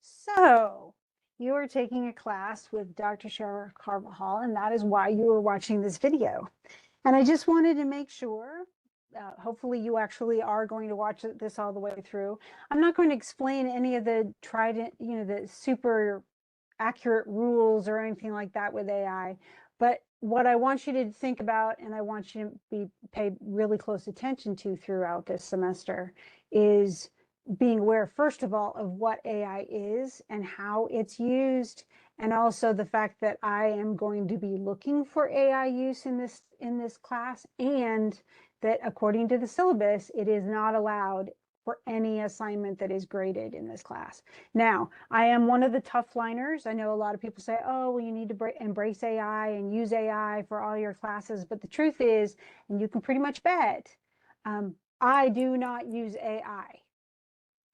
So, you are taking a class with Dr. Shara Carvajal, and that is why you are watching this video. And I just wanted to make sure, hopefully you actually are going to watch this all the way through. I'm not going to explain any of the the super accurate rules or anything like that with AI. But what I want you to think about, and I want you to pay really close attention to throughout this semester, is being aware, first of all, of what AI is and how it's used, and also the fact that I am going to be looking for AI use in this class, and that according to the syllabus, it is not allowed for any assignment that is graded in this class. Now, I am one of the tough liners. I know a lot of people say, oh, well, you need to embrace AI and use AI for all your classes. But the truth is, and you can pretty much bet, I do not use AI.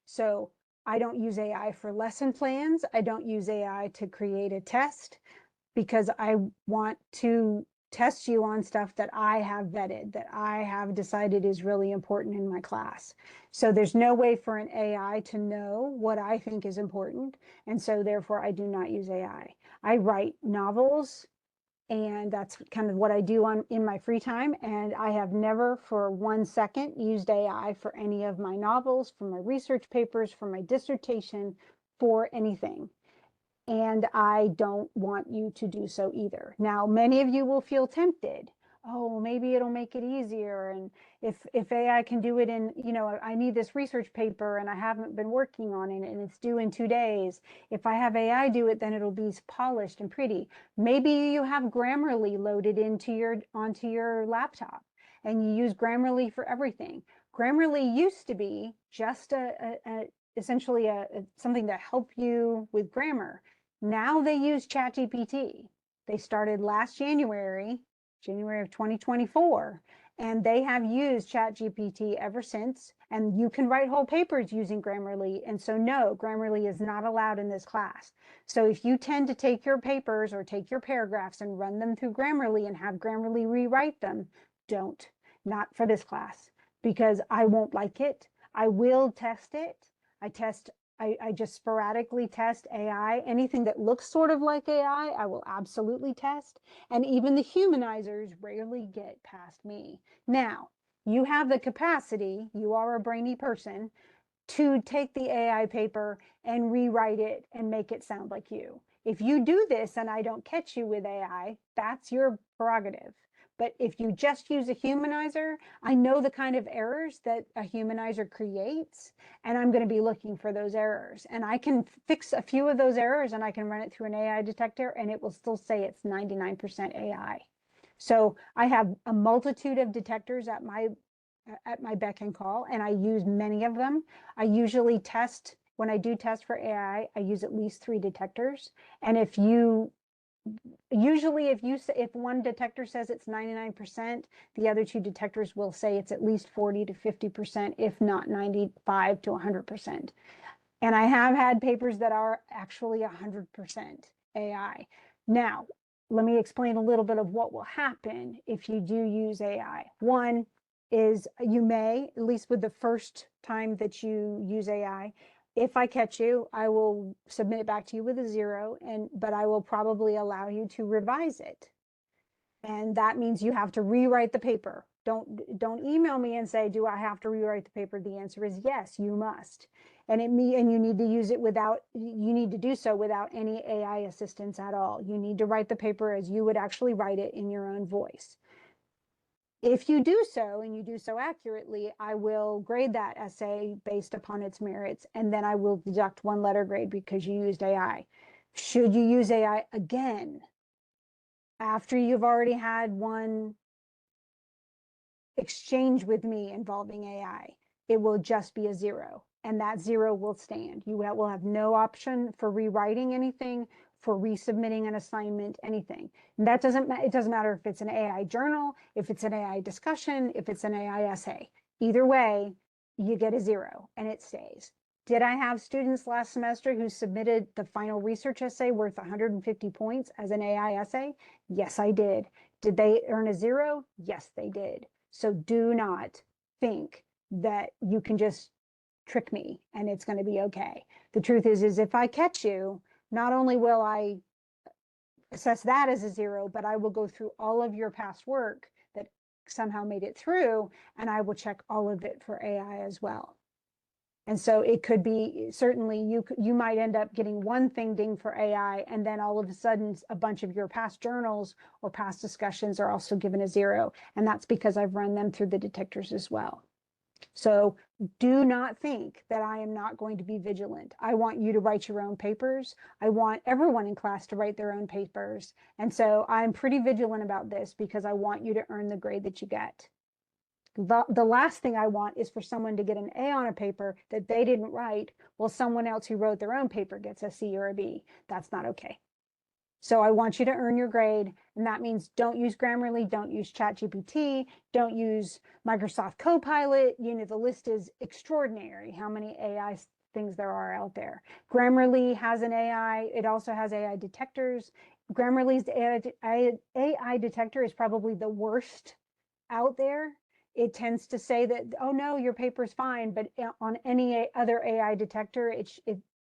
So I don't use AI for lesson plans. I don't use AI to create a test because I want to test you on stuff that I have vetted, that I have decided is really important in my class. So there's no way for an AI to know what I think is important. And so therefore I do not use AI. I write novels, and that's kind of what I do in my free time. And I have never for 1 second used AI for any of my novels, for my research papers, for my dissertation, for anything. And I don't want you to do so either. Now, many of you will feel tempted. Oh, maybe it'll make it easier. And if AI can do it in, I need this research paper and I haven't been working on it and it's due in 2 days. If I have AI do it, then it'll be polished and pretty. Maybe you have Grammarly loaded onto your laptop and you use Grammarly for everything. Grammarly used to be just essentially something to help you with grammar. Now they use ChatGPT. They started last January of 2024, and they have used ChatGPT ever since. And you can write whole papers using Grammarly. And so no, Grammarly is not allowed in this class. So if you tend to take your papers or take your paragraphs and run them through Grammarly and have Grammarly rewrite them, don't. Not for this class, because I won't like it. I will test it. I just sporadically test AI. Anything that looks sort of like AI, I will absolutely test. And even the humanizers rarely get past me. Now, you have the capacity, you are a brainy person, to take the AI paper and rewrite it and make it sound like you. If you do this and I don't catch you with AI, that's your prerogative. But if you just use a humanizer, I know the kind of errors that a humanizer creates, and I'm going to be looking for those errors. And I can fix a few of those errors and I can run it through an AI detector and it will still say it's 99% AI. So I have a multitude of detectors at my beck and call, and I use many of them. I usually test, when I do test for AI, I use at least 3 detectors. And if one detector says it's 99%, the other 2 detectors will say it's at least 40 to 50%, if not 95 to 100%. And I have had papers that are actually 100% AI. Now, let me explain a little bit of what will happen if you do use AI. One is you may, at least with the first time that you use AI, if I catch you, I will submit it back to you with a 0, but I will probably allow you to revise it. And that means you have to rewrite the paper. Don't email me and say, do I have to rewrite the paper? The answer is yes, you must. And you need to use it you need to do so without any AI assistance at all. You need to write the paper as you would actually write it in your own voice. If you do so, and you do so accurately, I will grade that essay based upon its merits, and then I will deduct 1 letter grade because you used AI. Should you use AI again, after you've already had 1 exchange with me involving AI, it will just be a 0, and that 0 will stand. You will have no option for rewriting anything, for resubmitting an assignment, anything. And it doesn't matter if it's an AI journal, if it's an AI discussion, if it's an AI essay. Either way, you get a 0 and it stays. Did I have students last semester who submitted the final research essay worth 150 points as an AI essay? Yes, I did. Did they earn a 0? Yes, they did. So do not think that you can just trick me and it's going to be okay. The truth is if I catch you, not only will I assess that as a 0, but I will go through all of your past work that somehow made it through, and I will check all of it for AI as well. And so it could be, certainly you might end up getting one thing dinged for AI, and then all of a sudden a bunch of your past journals or past discussions are also given a 0. And that's because I've run them through the detectors as well. So do not think that I am not going to be vigilant. I want you to write your own papers. I want everyone in class to write their own papers. And so I'm pretty vigilant about this because I want you to earn the grade that you get. The last thing I want is for someone to get an A on a paper that they didn't write, while someone else who wrote their own paper gets a C or a B. That's not okay. So I want you to earn your grade, and that means don't use Grammarly, don't use ChatGPT, don't use Microsoft Copilot. You know, the list is extraordinary how many AI things there are out there. Grammarly has an AI. It also has AI detectors. Grammarly's AI detector is probably the worst out there. It tends to say that, oh no, your paper's fine, but on any other AI detector, it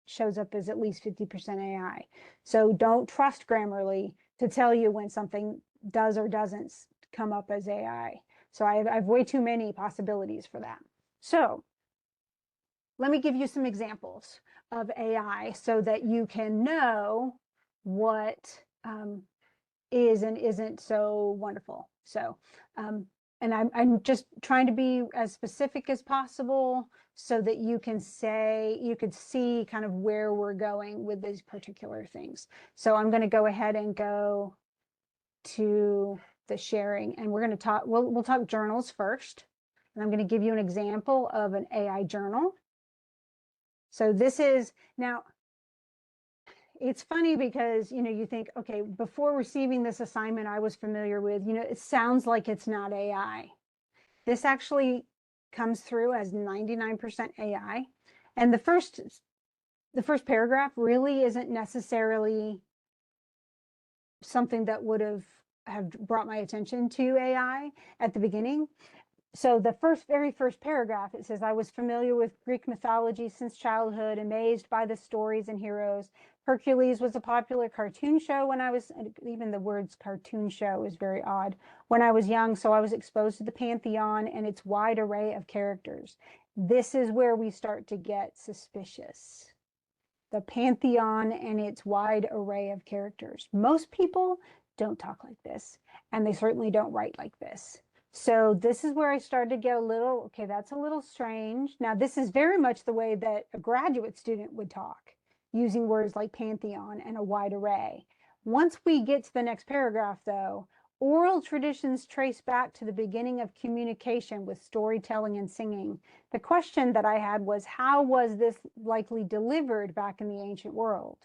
shows up as at least 50% AI. So don't trust Grammarly to tell you when something does or doesn't come up as AI. So I have way too many possibilities for that. So let me give you some examples of AI so that you can know what is and isn't so wonderful. So, and I'm just trying to be as specific as possible so that you can see kind of where we're going with these particular things. So I'm going to go ahead and go to the sharing, and we're going to talk, we'll talk journals first. And I'm going to give you an example of an AI journal. So this is, now, it's funny because, you know, you think, okay, before receiving this assignment, I was familiar with, you know, it sounds like it's not AI. This actually comes through as 99% AI. And the first paragraph really isn't necessarily something that would have brought my attention to AI at the beginning. So the very first paragraph, it says, I was familiar with Greek mythology since childhood, amazed by the stories and heroes. Hercules was a popular cartoon show when I was, even the words cartoon show is very odd, when I was young, so I was exposed to the pantheon and its wide array of characters. This is where we start to get suspicious. The pantheon and its wide array of characters. Most people don't talk like this, and they certainly don't write like this. So this is where I started to get a little, okay, that's a little strange. Now, this is very much the way that a graduate student would talk, using words like pantheon and a wide array. Once we get to the next paragraph, though, oral traditions trace back to the beginning of communication with storytelling and singing. The question that I had was, how was this likely delivered back in the ancient world?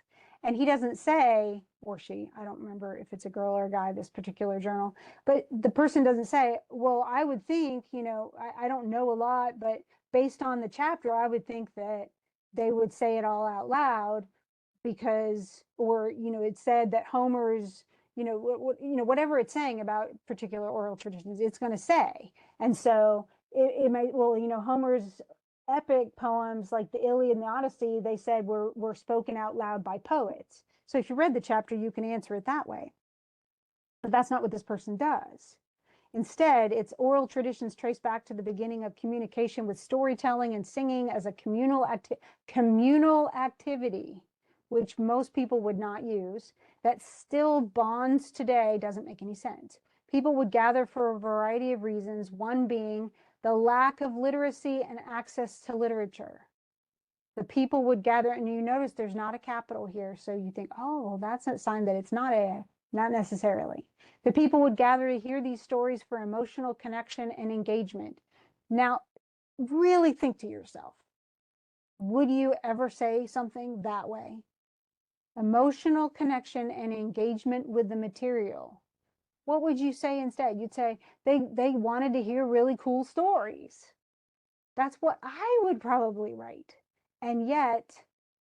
And he doesn't say, or she, I don't remember if it's a girl or a guy, this particular journal, but the person doesn't say, well, I would think, you know, I don't know a lot, but based on the chapter, I would think that they would say it all out loud because, or, you know, it said that Homer's, you know, whatever it's saying about particular oral traditions, it's going to say. And so it might, well, you know, Homer's epic poems like the Iliad and the Odyssey, they said were spoken out loud by poets. So if you read the chapter, you can answer it that way. But that's not what this person does. Instead, its oral traditions trace back to the beginning of communication with storytelling and singing as a communal activity, which most people would not use, that still bonds today. Doesn't make any sense. People would gather for a variety of reasons, one being the lack of literacy and access to literature. The people would gather, and you notice there's not a capital here, so you think, oh, well, that's a sign that it's not AI. Not necessarily. The people would gather to hear these stories for emotional connection and engagement. Now, really think to yourself, would you ever say something that way? Emotional connection and engagement with the material. What would you say instead? You'd say they wanted to hear really cool stories. That's what I would probably write. And yet,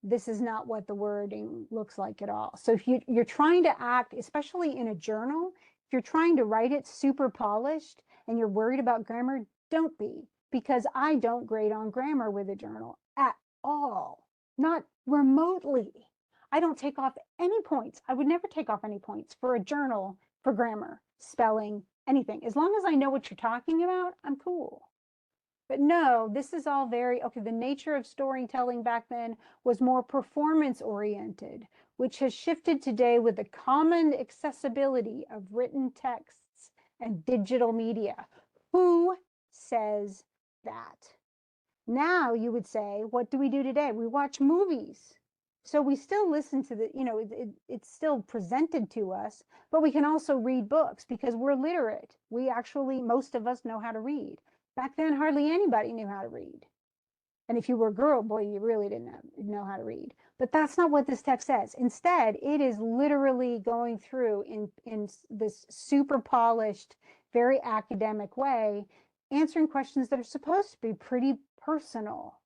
this is not what the wording looks like at all. So if you're trying to act, especially in a journal, if you're trying to write it super polished and you're worried about grammar, don't be, because I don't grade on grammar with a journal. not remotely. I don't take off any points. I would never take off any points for a journal for grammar, spelling, anything. As long as I know what you're talking about, I'm cool. But no, this is all very, okay, the nature of storytelling back then was more performance oriented, which has shifted today with the common accessibility of written texts and digital media. Who says that? Now you would say, what do we do today? We watch movies. So we still listen to the, it's still presented to us, but we can also read books because we're literate. We actually, most of us know how to read. Back then, hardly anybody knew how to read. And if you were a girl, boy, you really didn't know how to read. But that's not what this text says. Instead, it is literally going through in this super polished, very academic way, answering questions that are supposed to be pretty personal.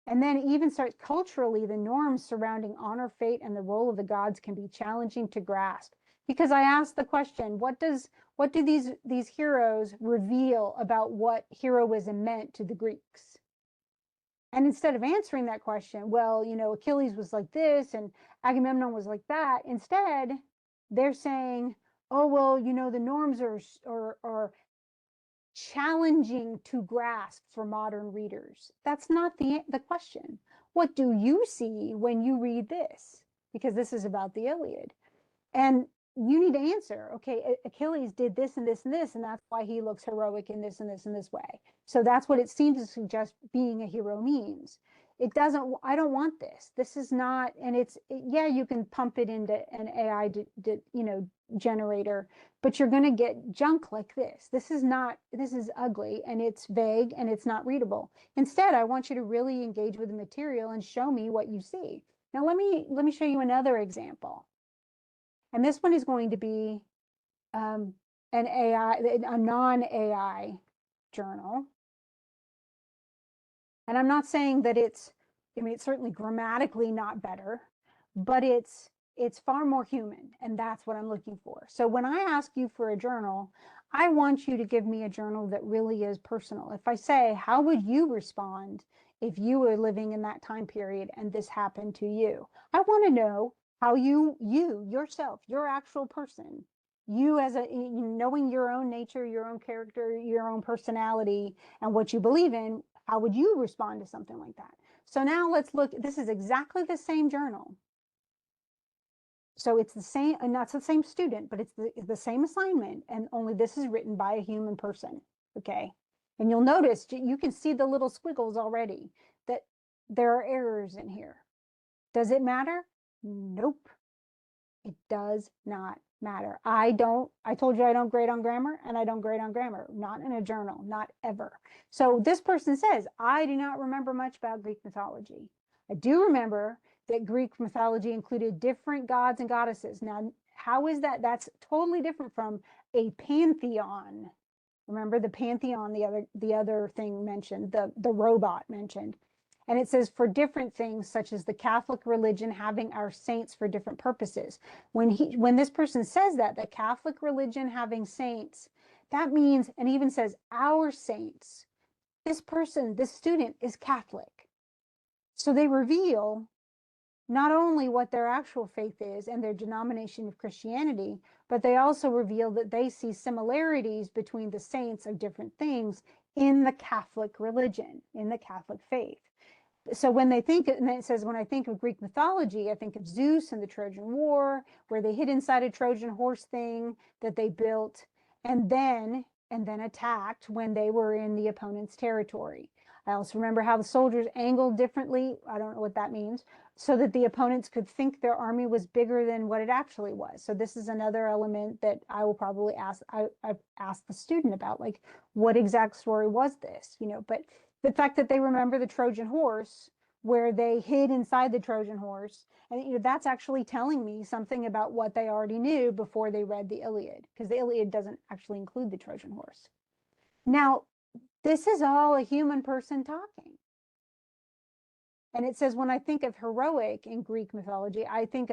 And then even starts culturally, the norms surrounding honor, fate, and the role of the gods can be challenging to grasp. Because I asked the question, what do these heroes reveal about what heroism meant to the Greeks? And instead of answering that question, well, Achilles was like this and Agamemnon was like that, instead they're saying, oh, well, the norms are challenging to grasp for modern readers. That's not the question. What do you see when you read this? Because this is about the Iliad. And you need to answer, okay, Achilles did this and this and this, and that's why he looks heroic in this and this and this way. So that's what it seems to suggest being a hero means. It doesn't, I don't want this. This is not, and yeah, you can pump it into an AI, generator, but you're going to get junk like this. This is ugly and it's vague and it's not readable. Instead, I want you to really engage with the material and show me what you see. Now, let me show you another example. And this one is going to be an AI, a non-AI journal. And I'm not saying that it's certainly grammatically not better, but it's far more human, and that's what I'm looking for. So when I ask you for a journal, I want you to give me a journal that really is personal. If I say, how would you respond if you were living in that time period and this happened to you? I want to know how you yourself, your actual person, you as knowing your own nature, your own character, your own personality, and what you believe in, how would you respond to something like that? So now let's look, this is exactly the same journal. So it's the same, and not the same student, but it's the same assignment, and only this is written by a human person, okay? And you'll notice, you can see the little squiggles already, that there are errors in here. Does it matter? Nope. It does not matter. I told you I don't grade on grammar, and I don't grade on grammar, not in a journal, not ever. So this person says, I do not remember much about Greek mythology. I do remember that Greek mythology included different gods and goddesses. Now, how is that? That's totally different from a pantheon. Remember the pantheon, the other thing mentioned, the robot mentioned. And it says for different things, such as the Catholic religion having our saints for different purposes. When this person says that, the Catholic religion having saints, that means, and even says our saints, this student is Catholic. So they reveal not only what their actual faith is and their denomination of Christianity, but they also reveal that they see similarities between the saints of different things in the Catholic religion, in the Catholic faith. So when they think, and it says, when I think of Greek mythology, I think of Zeus and the Trojan War, where they hid inside a Trojan horse thing that they built and then attacked when they were in the opponent's territory. I also remember how the soldiers angled differently. I don't know what that means, so that the opponents could think their army was bigger than what it actually was. So this is another element that I will probably ask the student about, like, what exact story was this? But the fact that they remember the Trojan horse, where they hid inside the Trojan horse, and that's actually telling me something about what they already knew before they read the Iliad, because the Iliad doesn't actually include the Trojan horse. Now, this is all a human person talking. And it says, when I think of heroic in Greek mythology, I think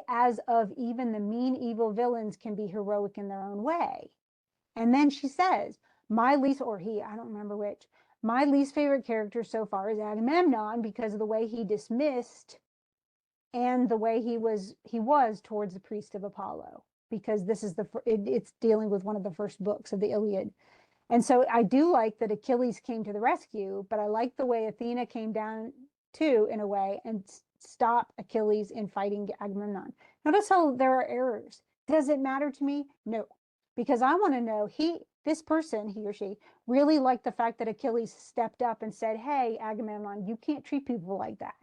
as of even the mean evil villains can be heroic in their own way. And then she says, my least, or he, I don't remember which, My least favorite character so far is Agamemnon because of the way he dismissed and the way he was towards the priest of Apollo, because this is it's dealing with one of the first books of the Iliad. And so I do like that Achilles came to the rescue, but I like the way Athena came down too, in a way, and stop Achilles in fighting Agamemnon. Notice how there are errors. Does it matter to me? No, because I want to know this person, he or she, really liked the fact that Achilles stepped up and said, "Hey, Agamemnon, you can't treat people like that."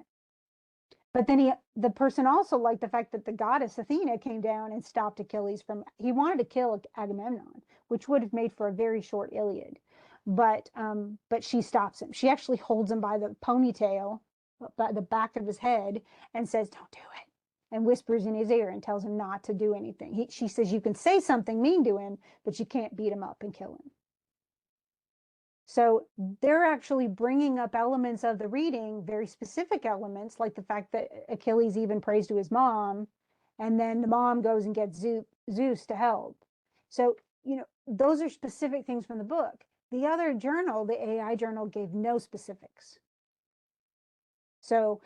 But then the person also liked the fact that the goddess Athena came down and stopped Achilles he wanted to kill Agamemnon, which would have made for a very short Iliad. But she stops him. She actually holds him by the ponytail, by the back of his head, and says, "Don't do it," and whispers in his ear and tells him not to do anything. She says, "You can say something mean to him, but you can't beat him up and kill him." So they're actually bringing up elements of the reading, very specific elements, like the fact that Achilles even prays to his mom, and then the mom goes and gets Zeus to help. So, those are specific things from the book. The other journal, the AI journal, gave no specifics. So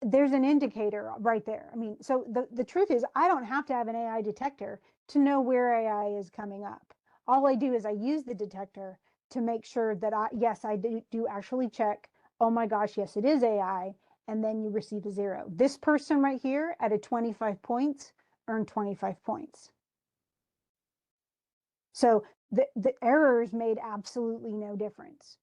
there's an indicator right there. I mean, so the truth is, I don't have to have an AI detector to know where AI is coming up. All I do is I use the detector to make sure that I do actually check, oh my gosh, yes, it is AI, and then you receive a 0. This person right here at a 25 points earned 25 points. So the errors made absolutely no difference.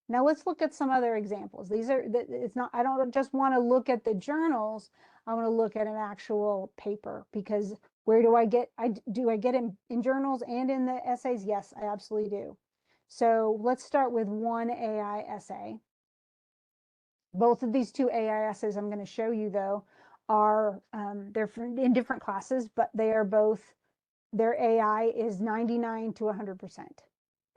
Now let's look at some other examples. I don't just want to look at the journals. I want to look at an actual paper, because where do I get in journals and in the essays? Yes, I absolutely do. So let's start with one AI essay. Both of these two AI essays I'm going to show you, though, are they're in different classes, but they are both, their AI is 99 to 100%.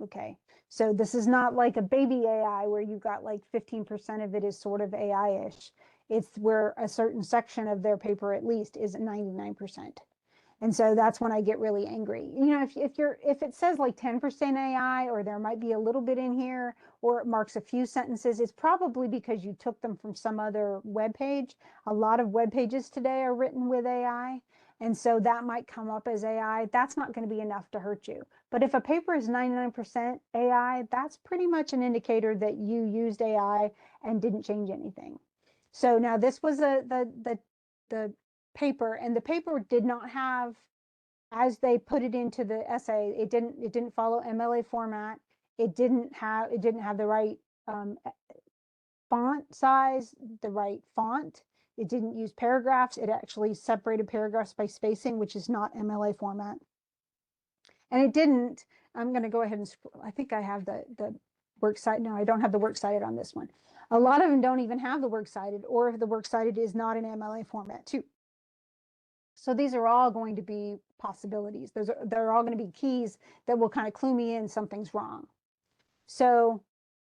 Okay, so this is not like a baby AI where you've got like 15% of it is sort of AI-ish. It's where a certain section of their paper at least is 99%. And so that's when I get really angry. If it says like 10% AI, or there might be a little bit in here, or it marks a few sentences, it's probably because you took them from some other web page. A lot of web pages today are written with AI. And so that might come up as AI. That's not going to be enough to hurt you. But if a paper is 99% AI, that's pretty much an indicator that you used AI and didn't change anything. So now this was the paper, and the paper did not have, as they put it into the essay, it didn't follow MLA format. It didn't have the right font size, the right font. It didn't use paragraphs. It actually separated paragraphs by spacing, which is not MLA format. And it didn't, I'm going to go ahead and scroll. I think I have the works cited. No, I don't have the works cited on this one. A lot of them don't even have the works cited, or if the works cited is not in MLA format too. So these are all going to be possibilities. They're all going to be keys that will kind of clue me in something's wrong. So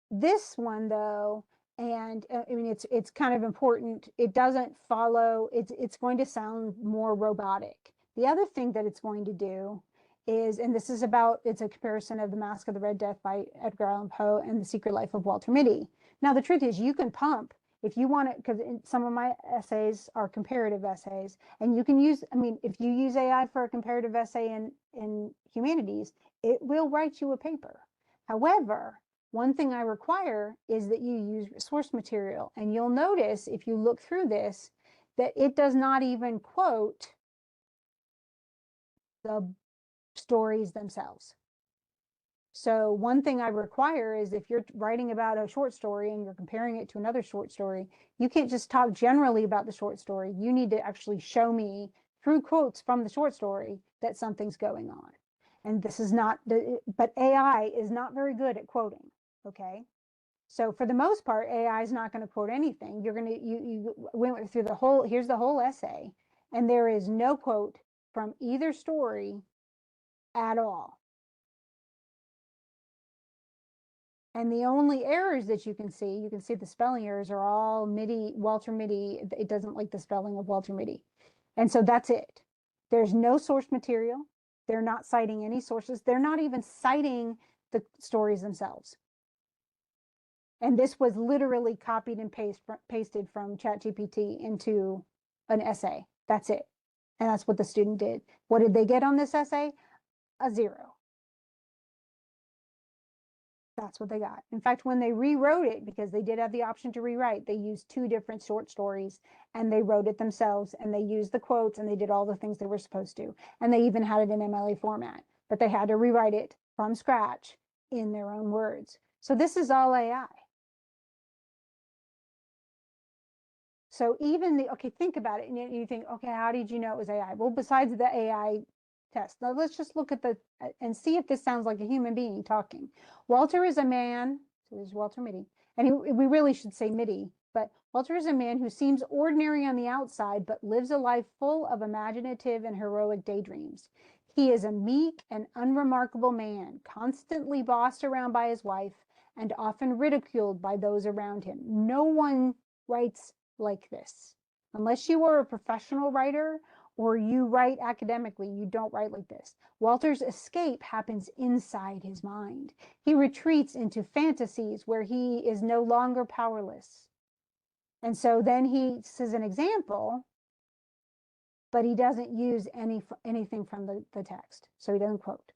this one, though, and I mean, it's kind of important. It doesn't follow, it's going to sound more robotic. The other thing that it's going to do is, and this is it's a comparison of The Mask of the Red Death by Edgar Allan Poe and The Secret Life of Walter Mitty. Now, the truth is, you can pump if you want it, because some of my essays are comparative essays, and you can use, I mean, if you use AI for a comparative essay in humanities, it will write you a paper. However, one thing I require is that you use source material. And you'll notice, if you look through this, that it does not even quote the stories themselves. So one thing I require is, if you're writing about a short story and you're comparing it to another short story, you can't just talk generally about the short story. You need to actually show me through quotes from the short story that something's going on. And this is not, but AI is not very good at quoting, okay? So for the most part, AI is not going to quote anything. You went through here's the whole essay, and there is no quote from either story at all. And the only errors that you can see the spelling errors are all Walter Mitty. It doesn't like the spelling of Walter Mitty. And so that's it. There's no source material. They're not citing any sources. They're not even citing the stories themselves. And this was literally copied and pasted from ChatGPT into an essay. That's it. And that's what the student did. What did they get on this essay? A 0. That's what they got. In fact, when they rewrote it, because they did have the option to rewrite, they used 2 different short stories and they wrote it themselves and they used the quotes and they did all the things they were supposed to. And they even had it in MLA format, but they had to rewrite it from scratch in their own words. So this is all AI. So even okay, think about it. And you think, okay, how did you know it was AI? Well, besides the AI test, now let's just look at and see if this sounds like a human being talking. Walter is a man, so there's Walter Mitty, and we really should say Mitty, but Walter is a man who seems ordinary on the outside, but lives a life full of imaginative and heroic daydreams. He is a meek and unremarkable man, constantly bossed around by his wife and often ridiculed by those around him. No one writes like this. Unless you are a professional writer or you write academically, you don't write like this. Walter's escape happens inside his mind. He retreats into fantasies where he is no longer powerless. And so then he says an example, but he doesn't use anything from the text. So he doesn't quote.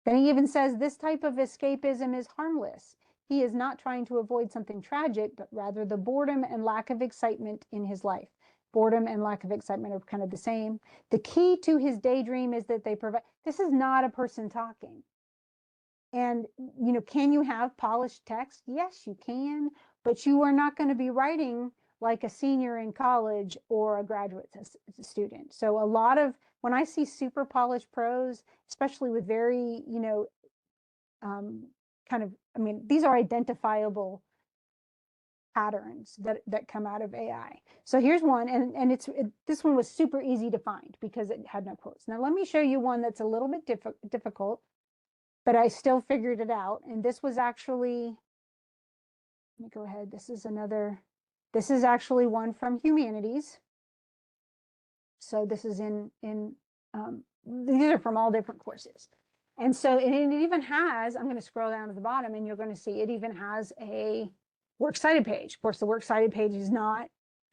Then he even says this type of escapism is harmless. He is not trying to avoid something tragic, but rather the boredom and lack of excitement in his life. Boredom and lack of excitement are kind of the same. The key to his daydream is that they provide, this is not a person talking. And, can you have polished text? Yes, you can, but you are not going to be writing like a senior in college or a graduate student. So a lot of, when I see super polished prose, especially with very, these are identifiable patterns that come out of AI. So here's one, and this one was super easy to find because it had no quotes. Now let me show you one that's a little bit difficult, but I still figured it out. And this was actually, let me go ahead. This is actually one from humanities. So this is these are from all different courses. And so it even has, I'm going to scroll down to the bottom and you're going to see it even has a works cited page. Of course, the works cited page is not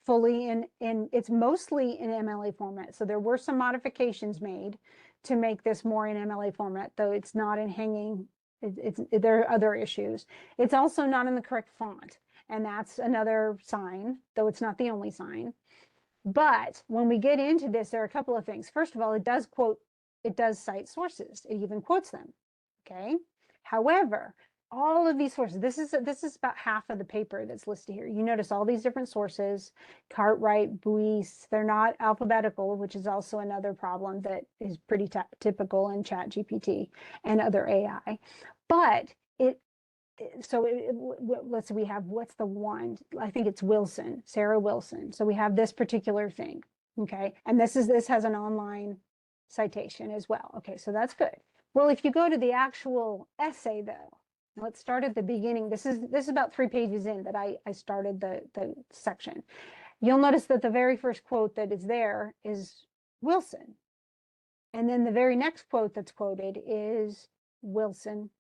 fully it's mostly in MLA format. So there were some modifications made to make this more in MLA format, though it's not in hanging. There are other issues. It's also not in the correct font. And that's another sign, though it's not the only sign. But when we get into this, there are a couple of things. First of all, it does cite sources. It even quotes them, okay? However, all of these sources, this is about half of the paper that's listed here. You notice all these different sources, Cartwright, Buis, they're not alphabetical, which is also another problem that is pretty typical in ChatGPT and other AI. But let's see, we have, what's the one? I think it's Wilson, Sarah Wilson. So we have this particular thing, okay? And this has an online citation as well. Okay, so that's good. Well, if you go to the actual essay though, let's start at the beginning. This is about 3 pages in that I started the section. You'll notice that the very first quote that is there is Wilson. And then the very next quote that's quoted is Wilson.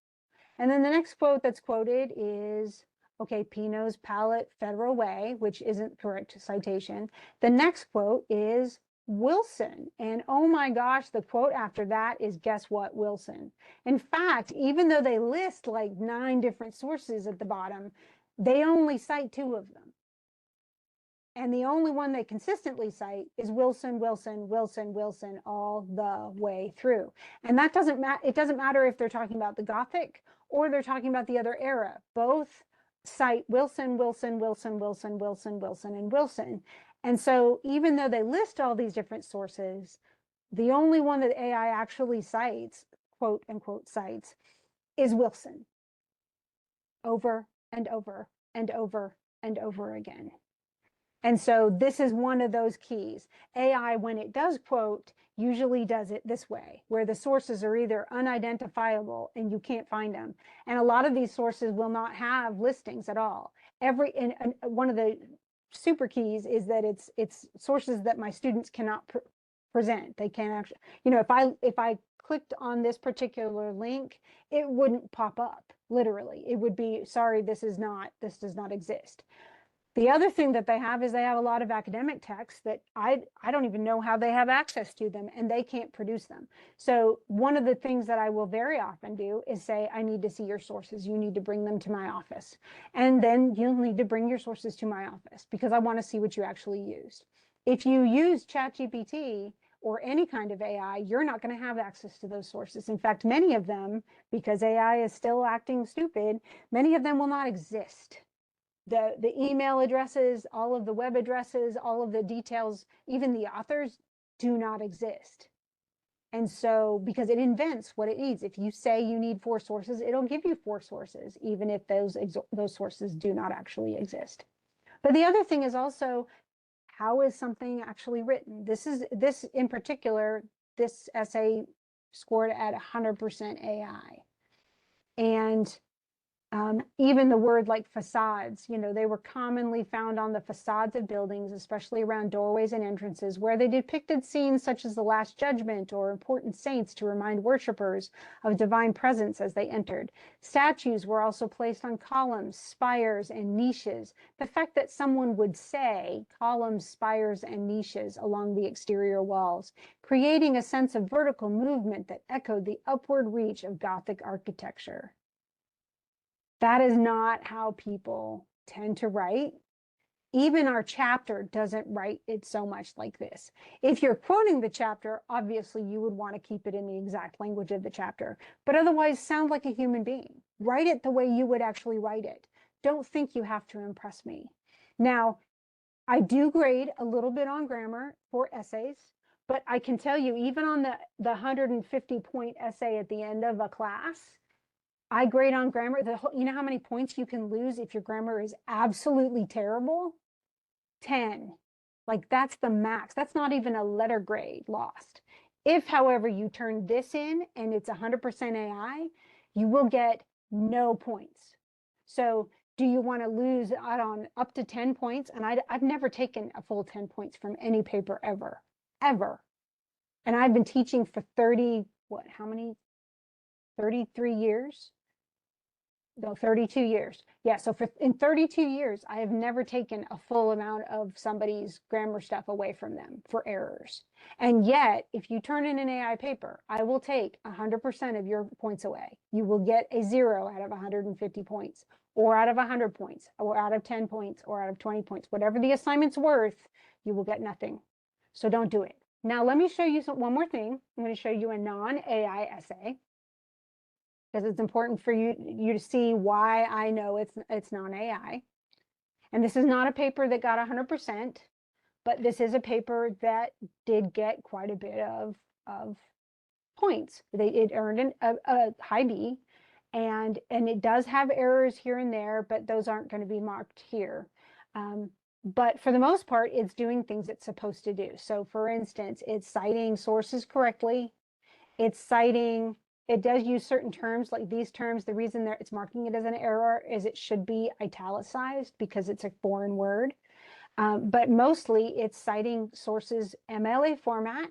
And then the next quote that's quoted is, okay, Pino's Palette Federal Way, which isn't correct citation. The next quote is Wilson. And oh my gosh, the quote after that is, guess what, Wilson. In fact, even though they list like 9 different sources at the bottom, they only cite 2 of them. And the only one they consistently cite is Wilson, Wilson, Wilson, Wilson, all the way through. And that doesn't matter. It doesn't matter if they're talking about the Gothic or they're talking about the other era. Both cite Wilson, Wilson, Wilson, Wilson, Wilson, Wilson, and Wilson. And so even though they list all these different sources, the only one that AI actually cites, quote unquote cites, is Wilson. Over and over and over and over again. And so this is one of those keys. AI, when it does quote, usually does it this way, where the sources are either unidentifiable and you can't find them. And a lot of these sources will not have listings at all. And one of the super keys is that it's sources that my students cannot present. They can't actually, if I clicked on this particular link, it wouldn't pop up literally. It would be, sorry, this does not exist. The other thing that they have is they have a lot of academic texts that I don't even know how they have access to them, and they can't produce them. So one of the things that I will very often do is say, I need to see your sources. You need to bring them to my office. And then you'll need to bring your sources to my office because I want to see what you actually used. If you use ChatGPT or any kind of AI, you're not going to have access to those sources. In fact, many of them, because AI is still acting stupid, many of them will not exist. The email addresses, all of the web addresses, all of the details, even the authors do not exist. And so, because it invents what it needs. If you say you need 4 sources, it'll give you 4 sources, even if those sources do not actually exist. But the other thing is also, how is something actually written? This in particular, this essay scored at 100% AI. And even the word like facades, they were commonly found on the facades of buildings, especially around doorways and entrances, where they depicted scenes such as the Last Judgment or important saints to remind worshipers of divine presence as they entered. Statues were also placed on columns, spires, and niches. The fact that someone would say columns, spires, and niches along the exterior walls, creating a sense of vertical movement that echoed the upward reach of Gothic architecture. That is not how people tend to write. Even our chapter doesn't write it so much like this. If you're quoting the chapter, obviously you would want to keep it in the exact language of the chapter, but otherwise sound like a human being. Write it the way you would actually write it. Don't think you have to impress me. Now, I do grade a little bit on grammar for essays, but I can tell you, even on the 150-point essay at the end of a class, I grade on grammar. You know how many points you can lose if your grammar is absolutely terrible? 10. Like, that's the max. That's not even a letter grade lost. If, however, you turn this in and it's 100% AI, you will get no points. So do you want to lose out on up to 10 points? And I've never taken a full 10 points from any paper ever, ever. And I've been teaching for 33 years? No, 32 years. Yeah, so in 32 years, I have never taken a full amount of somebody's grammar stuff away from them for errors. And yet, if you turn in an AI paper, I will take 100% of your points away. You will get a 0 out of 150 points, or out of 100 points, or out of 10 points, or out of 20 points. Whatever the assignment's worth, you will get nothing. So don't do it. Now, let me show you one more thing. I'm going to show you a non-AI essay, because it's important for you to see why I know it's non-AI. And this is not a paper that got 100%, but this is a paper that did get quite a bit of points. It earned a high B, and it does have errors here and there, but those aren't going to be marked here. But for the most part, it's doing things it's supposed to do. So for instance, it's citing sources correctly. It does use certain terms like these terms. The reason it's marking it as an error is it should be italicized because it's a foreign word. But mostly it's citing sources MLA format,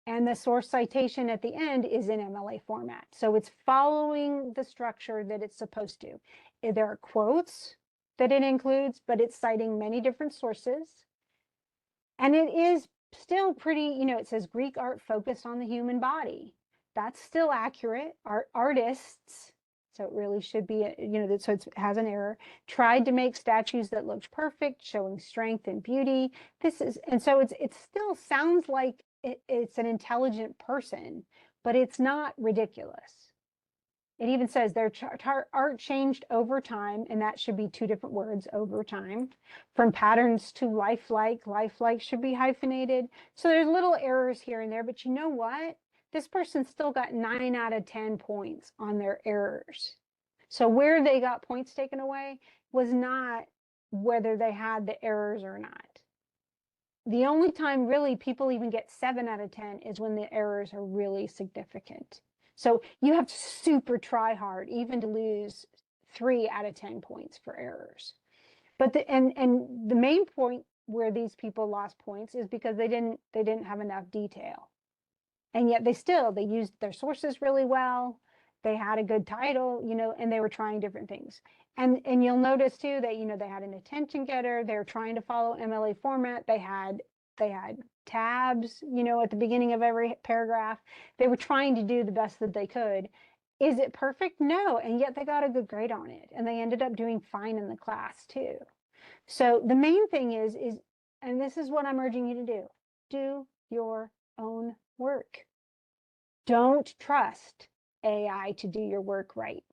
and the source citation at the end is in MLA format. So it's following the structure that it's supposed to. There are quotes that it includes, but it's citing many different sources. And it is still pretty, it says Greek art focused on the human body. That's still accurate. Artists, so it really should be, so it has an error, tried to make statues that looked perfect, showing strength and beauty. And so it still sounds like it's an intelligent person, but it's not ridiculous. It even says their art changed over time, and that should be 2 different words, over time. From patterns to lifelike. Lifelike should be hyphenated. So there's little errors here and there, but you know what? This person still got 9 out of 10 points on their errors. So where they got points taken away was not whether they had the errors or not. The only time really people even get 7 out of 10 is when the errors are really significant. So you have to super try hard even to lose 3 out of 10 points for errors. But the main point where these people lost points is because they didn't have enough detail. And yet they used their sources really well. they had a good title, and they were trying different things. And you'll notice too that, they had an attention getter. They're trying to follow MLA format. They had tabs, at the beginning of every paragraph. They were trying to do the best that they could. Is it perfect? No. And yet they got a good grade on it. And they ended up doing fine in the class too. So the main thing is, and this is what I'm urging you to do your own work. Don't trust AI to do your work right.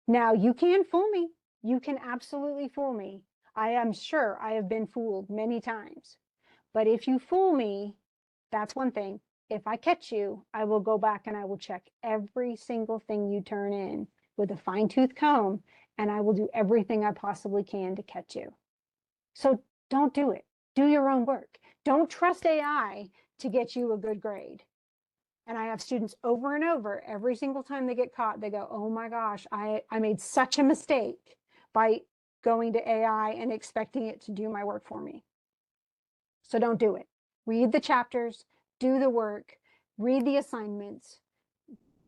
Now, you can fool me. You can absolutely fool me. I am sure I have been fooled many times. But if you fool me, that's one thing. If I catch you, I will go back and I will check every single thing you turn in with a fine-tooth comb, and I will do everything I possibly can to catch you. So don't do it. Do your own work. Don't trust AI to get you a good grade. And I have students over and over, every single time they get caught, they go, oh my gosh, I made such a mistake by going to AI and expecting it to do my work for me. So don't do it. Read the chapters, do the work, read the assignments,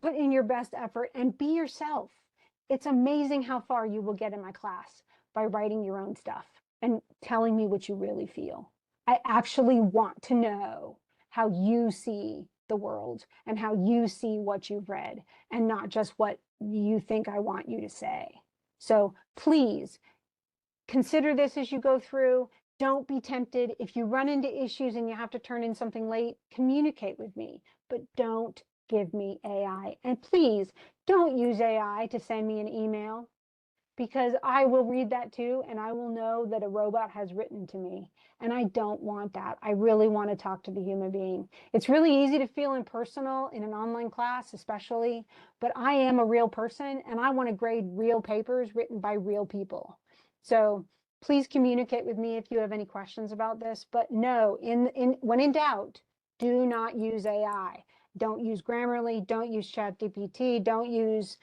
put in your best effort, and be yourself. It's amazing how far you will get in my class by writing your own stuff and telling me what you really feel. I actually want to know how you see the world and how you see what you've read, and not just what you think I want you to say. So please consider this as you go through. Don't be tempted. If you run into issues and you have to turn in something late, communicate with me, but don't give me AI. And please don't use AI to send me an email, because I will read that too, and I will know that a robot has written to me, and I don't want that. I really want to talk to the human being. It's really easy to feel impersonal in an online class, especially, but I am a real person, and I want to grade real papers written by real people. So please communicate with me if you have any questions about this. But no, when in doubt, do not use AI. Don't use Grammarly. Don't use ChatGPT. Don't use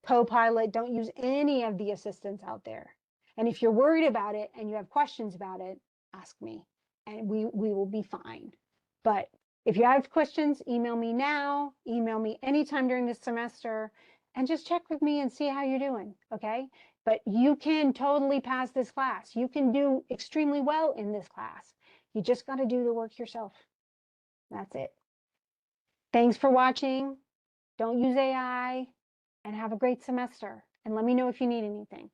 Copilot. Don't use any of the assistants out there. And if you're worried about it and you have questions about it, ask me, and we will be fine. But if you have questions, email me now, email me anytime during this semester, and just check with me and see how you're doing, okay? But you can totally pass this class. You can do extremely well in this class. You just got to do the work yourself. That's it. Thanks for watching. Don't use AI, and have a great semester. And let me know if you need anything.